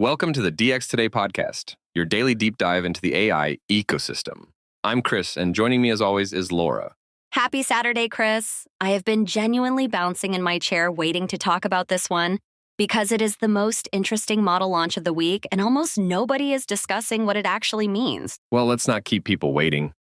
Welcome to the DX Today podcast, your daily deep dive into the AI ecosystem. I'm Chris, and joining me as always is Laura. Happy Saturday, Chris. I have been genuinely bouncing in my chair waiting to talk about this one because it is the most interesting model launch of the week, and almost nobody is discussing what it actually means. Well, let's not keep people waiting.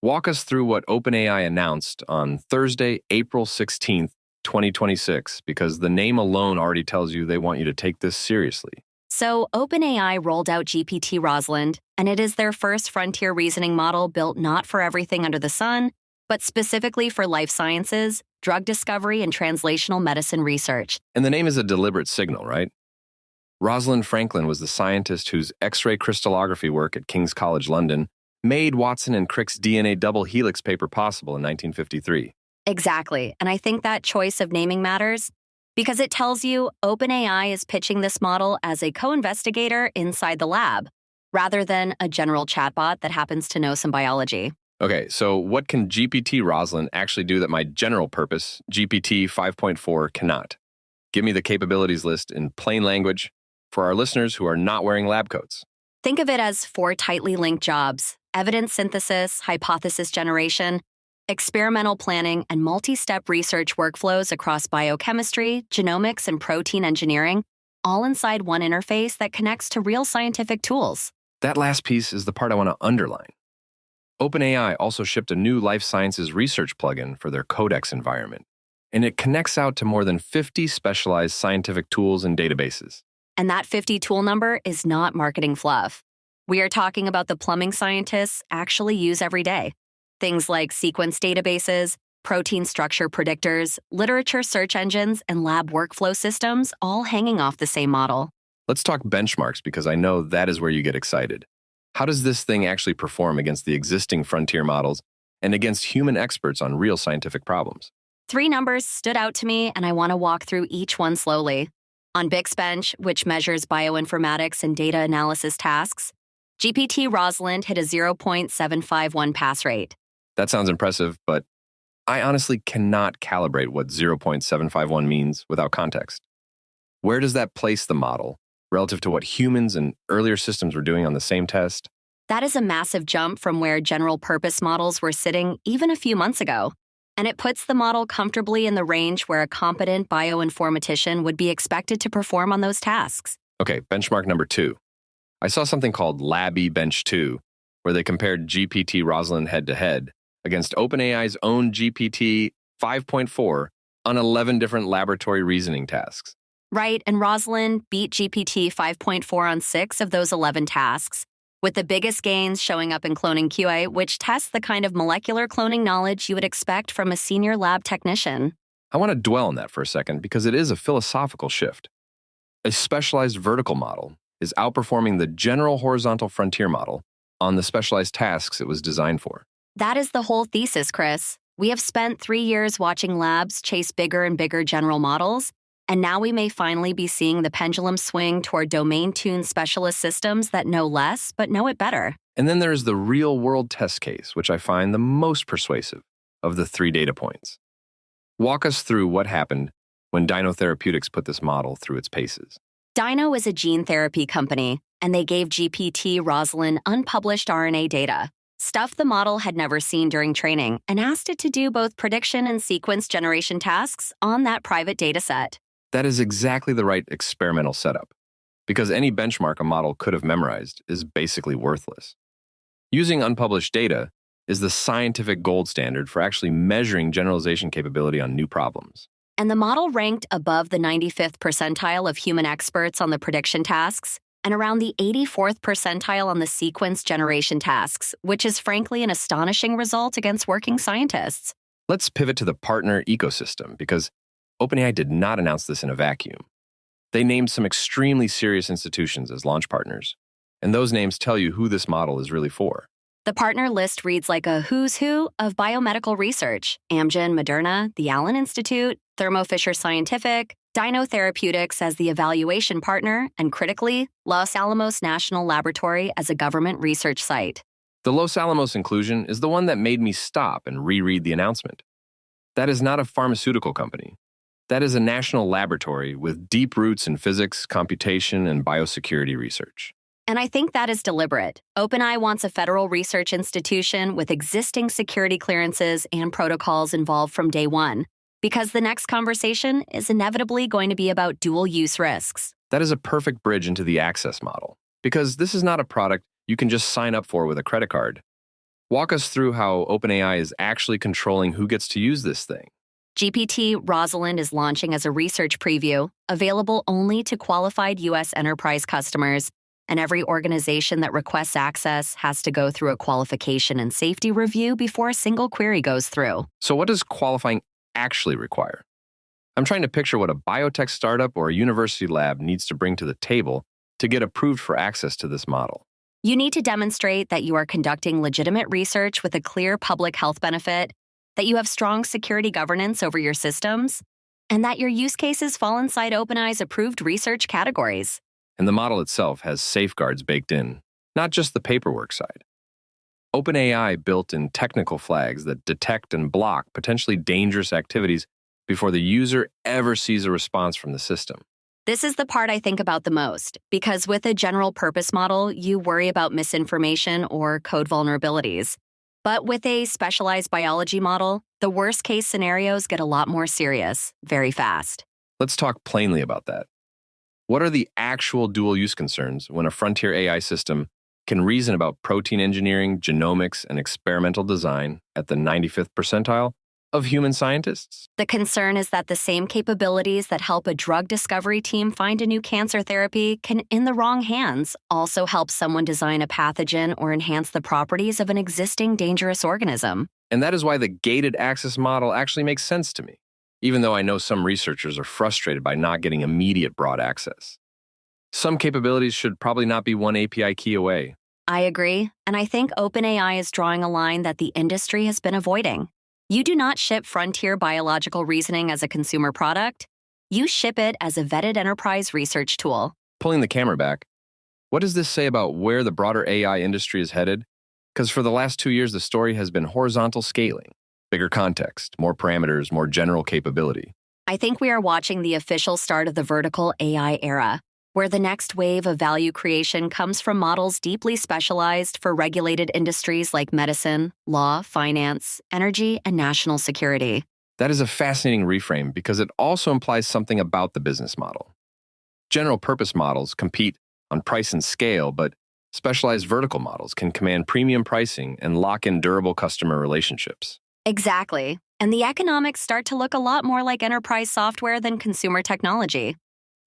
Walk us through what OpenAI announced on Thursday, April 16th, 2026, because the name alone already tells you they want you to take this seriously. So, OpenAI rolled out GPT Rosalind, and it is their first frontier reasoning model built not for everything under the sun, but specifically for life sciences, drug discovery, and translational medicine research. And the name is a deliberate signal, right? Rosalind Franklin was the scientist whose X-ray crystallography work at King's College London made Watson and Crick's DNA double helix paper possible in 1953. Exactly, and I think that choice of naming matters because it tells you OpenAI is pitching this model as a co-investigator inside the lab, rather than a general chatbot that happens to know some biology. Okay, so what can GPT Rosalind actually do that my general purpose, GPT 5.4, cannot? Give me the capabilities list in plain language for our listeners who are not wearing lab coats. Think of it as 4 tightly linked jobs: evidence synthesis, hypothesis generation, experimental planning, and multi-step research workflows across biochemistry, genomics, and protein engineering, all inside one interface that connects to real scientific tools. That last piece is the part I want to underline. OpenAI also shipped a new life sciences research plugin for their Codex environment, and it connects out to more than 50 specialized scientific tools and databases. And that 50 tool number is not marketing fluff. We are talking about the plumbing scientists actually use every day. Things like sequence databases, protein structure predictors, literature search engines, and lab workflow systems, all hanging off the same model. Let's talk benchmarks because I know that is where you get excited. How does this thing actually perform against the existing frontier models and against human experts on real scientific problems? 3 numbers stood out to me, and I want to walk through each one slowly. On Bixbench, which measures bioinformatics and data analysis tasks, GPT Rosalind hit a 0.751 pass rate. That sounds impressive, but I honestly cannot calibrate what 0.751 means without context. Where does that place the model relative to what humans and earlier systems were doing on the same test? That is a massive jump from where general-purpose models were sitting even a few months ago, and it puts the model comfortably in the range where a competent bioinformatician would be expected to perform on those tasks. Okay, benchmark number 2. I saw something called LabEbench 2, where they compared GPT Rosalind head-to-head against OpenAI's own GPT 5.4 on 11 different laboratory reasoning tasks. Right, and Rosalind beat GPT 5.4 on 6 of those 11 tasks, with the biggest gains showing up in cloning QA, which tests the kind of molecular cloning knowledge you would expect from a senior lab technician. I want to dwell on that for a second because it is a philosophical shift. A specialized vertical model is outperforming the general horizontal frontier model on the specialized tasks it was designed for. That is the whole thesis, Chris. We have spent 3 years watching labs chase bigger and bigger general models, and now we may finally be seeing the pendulum swing toward domain-tuned specialist systems that know less but know it better. And then there's the real-world test case, which I find the most persuasive of the 3 data points. Walk us through what happened when Dyno Therapeutics put this model through its paces. Dyno is a gene therapy company, and they gave GPT Rosalind unpublished RNA data, stuff the model had never seen during training, and asked it to do both prediction and sequence generation tasks on that private dataset. That is exactly the right experimental setup, because any benchmark a model could have memorized is basically worthless. Using unpublished data is the scientific gold standard for actually measuring generalization capability on new problems. And the model ranked above the 95th percentile of human experts on the prediction tasks, and around the 84th percentile on the sequence generation tasks, which is frankly an astonishing result against working scientists. Let's pivot to the partner ecosystem, because OpenAI did not announce this in a vacuum. They named some extremely serious institutions as launch partners, and those names tell you who this model is really for. The partner list reads like a who's who of biomedical research: Amgen, Moderna, the Allen Institute, Thermo Fisher Scientific, Dyno Therapeutics as the evaluation partner, and critically, Los Alamos National Laboratory as a government research site. The Los Alamos inclusion is the one that made me stop and reread the announcement. That is not a pharmaceutical company. That is a national laboratory with deep roots in physics, computation, and biosecurity research. And I think that is deliberate. OpenAI wants a federal research institution with existing security clearances and protocols involved from day one, because the next conversation is inevitably going to be about dual-use risks. That is a perfect bridge into the access model, because this is not a product you can just sign up for with a credit card. Walk us through how OpenAI is actually controlling who gets to use this thing. GPT Rosalind is launching as a research preview, available only to qualified U.S. enterprise customers, and every organization that requests access has to go through a qualification and safety review before a single query goes through. So what does qualifying actually require? I'm trying to picture what a biotech startup or a university lab needs to bring to the table to get approved for access to this model. You need to demonstrate that you are conducting legitimate research with a clear public health benefit, that you have strong security governance over your systems, and that your use cases fall inside OpenAI's approved research categories. And the model itself has safeguards baked in, not just the paperwork side. OpenAI built in technical flags that detect and block potentially dangerous activities before the user ever sees a response from the system. This is the part I think about the most, because with a general purpose model, you worry about misinformation or code vulnerabilities. But with a specialized biology model, the worst case scenarios get a lot more serious, very fast. Let's talk plainly about that. What are the actual dual-use concerns when a frontier AI system can reason about protein engineering, genomics, and experimental design at the 95th percentile of human scientists? The concern is that the same capabilities that help a drug discovery team find a new cancer therapy can, in the wrong hands, also help someone design a pathogen or enhance the properties of an existing dangerous organism. And that is why the gated access model actually makes sense to me, even though I know some researchers are frustrated by not getting immediate broad access. Some capabilities should probably not be one API key away. I agree, and I think OpenAI is drawing a line that the industry has been avoiding. You do not ship frontier biological reasoning as a consumer product. You ship it as a vetted enterprise research tool. Pulling the camera back, what does this say about where the broader AI industry is headed? Because for the last 2 years, the story has been horizontal scaling, bigger context, more parameters, more general capability. I think we are watching the official start of the vertical AI era, where the next wave of value creation comes from models deeply specialized for regulated industries like medicine, law, finance, energy, and national security. That is a fascinating reframe because it also implies something about the business model. General purpose models compete on price and scale, but specialized vertical models can command premium pricing and lock in durable customer relationships. Exactly. And the economics start to look a lot more like enterprise software than consumer technology.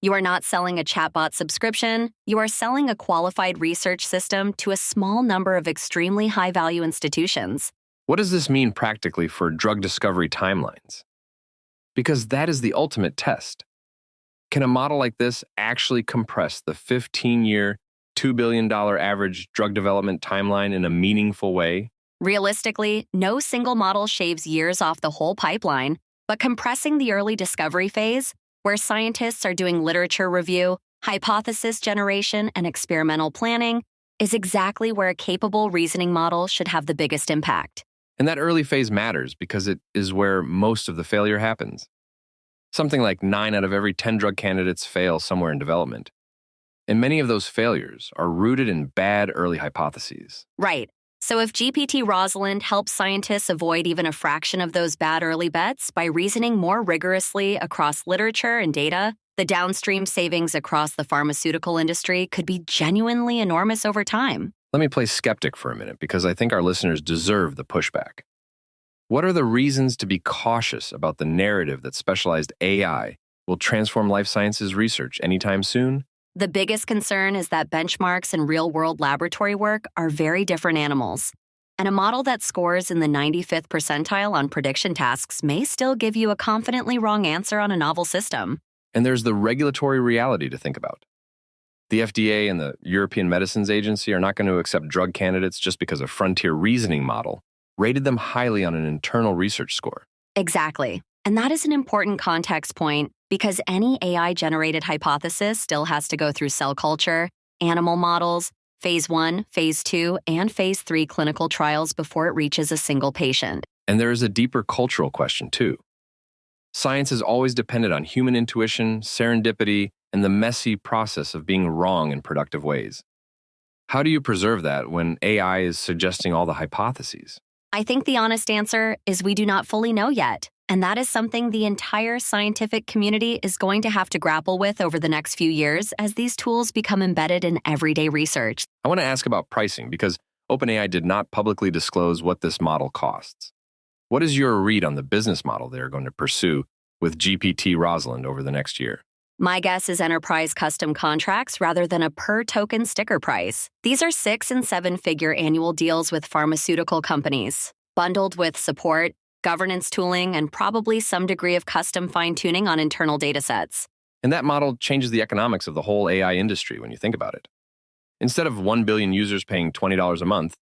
You are not selling a chatbot subscription. You are selling a qualified research system to a small number of extremely high-value institutions. What does this mean practically for drug discovery timelines? Because that is the ultimate test. Can a model like this actually compress the 15-year, $2 billion average drug development timeline in a meaningful way? Realistically, no single model shaves years off the whole pipeline, but compressing the early discovery phase, where scientists are doing literature review, hypothesis generation, and experimental planning, is exactly where a capable reasoning model should have the biggest impact. And that early phase matters because it is where most of the failure happens. Something like 9 out of every 10 drug candidates fail somewhere in development. And many of those failures are rooted in bad early hypotheses. Right. So if GPT Rosalind helps scientists avoid even a fraction of those bad early bets by reasoning more rigorously across literature and data, the downstream savings across the pharmaceutical industry could be genuinely enormous over time. Let me play skeptic for a minute because I think our listeners deserve the pushback. What are the reasons to be cautious about the narrative that specialized AI will transform life sciences research anytime soon? The biggest concern is that benchmarks and real-world laboratory work are very different animals. And a model that scores in the 95th percentile on prediction tasks may still give you a confidently wrong answer on a novel system. And there's the regulatory reality to think about. The FDA and the European Medicines Agency are not going to accept drug candidates just because a frontier reasoning model rated them highly on an internal research score. Exactly. And that is an important context point because any AI-generated hypothesis still has to go through cell culture, animal models, phase 1, phase 2, and phase 3 clinical trials before it reaches a single patient. And there is a deeper cultural question, too. Science has always depended on human intuition, serendipity, and the messy process of being wrong in productive ways. How do you preserve that when AI is suggesting all the hypotheses? I think the honest answer is we do not fully know yet, and that is something the entire scientific community is going to have to grapple with over the next few years as these tools become embedded in everyday research. I want to ask about pricing because OpenAI did not publicly disclose what this model costs. What is your read on the business model they're going to pursue with GPT Rosalind over the next year? My guess is enterprise custom contracts rather than a per-token sticker price. These are 6- and 7-figure annual deals with pharmaceutical companies, bundled with support, governance tooling, and probably some degree of custom fine-tuning on internal datasets. And that model changes the economics of the whole AI industry when you think about it. Instead of 1 billion users paying $20 a month,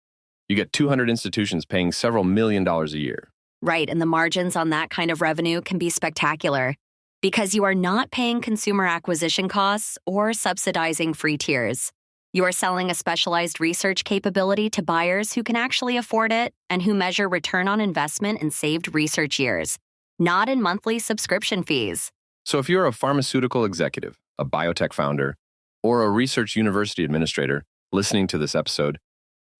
you get 200 institutions paying several $1 million a year. Right, and the margins on that kind of revenue can be spectacular because you are not paying consumer acquisition costs or subsidizing free tiers. You are selling a specialized research capability to buyers who can actually afford it and who measure return on investment in saved research years, not in monthly subscription fees. So if you're a pharmaceutical executive, a biotech founder, or a research university administrator listening to this episode,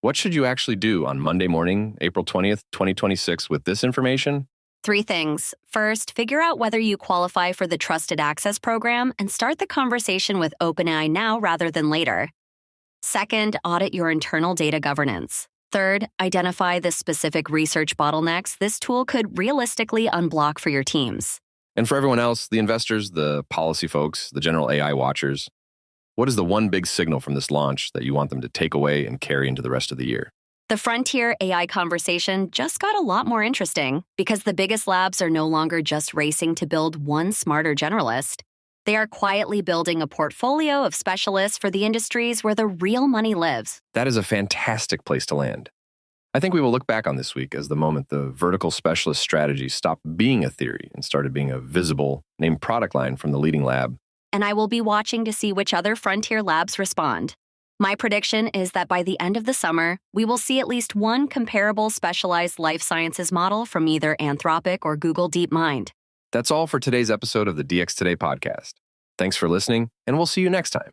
what should you actually do on Monday morning, April 20th, 2026 with this information? 3 things. First, figure out whether you qualify for the Trusted Access program and start the conversation with OpenAI now rather than later. Second, audit your internal data governance. Third, identify the specific research bottlenecks this tool could realistically unblock for your teams. And for everyone else, the investors, the policy folks, the general AI watchers, what is the one big signal from this launch that you want them to take away and carry into the rest of the year? The frontier AI conversation just got a lot more interesting because the biggest labs are no longer just racing to build one smarter generalist. They are quietly building a portfolio of specialists for the industries where the real money lives. That is a fantastic place to land. I think we will look back on this week as the moment the vertical specialist strategy stopped being a theory and started being a visible, named product line from the leading lab. And I will be watching to see which other frontier labs respond. My prediction is that by the end of the summer, we will see at least one comparable specialized life sciences model from either Anthropic or Google DeepMind. That's all for today's episode of the DX Today podcast. Thanks for listening, and we'll see you next time.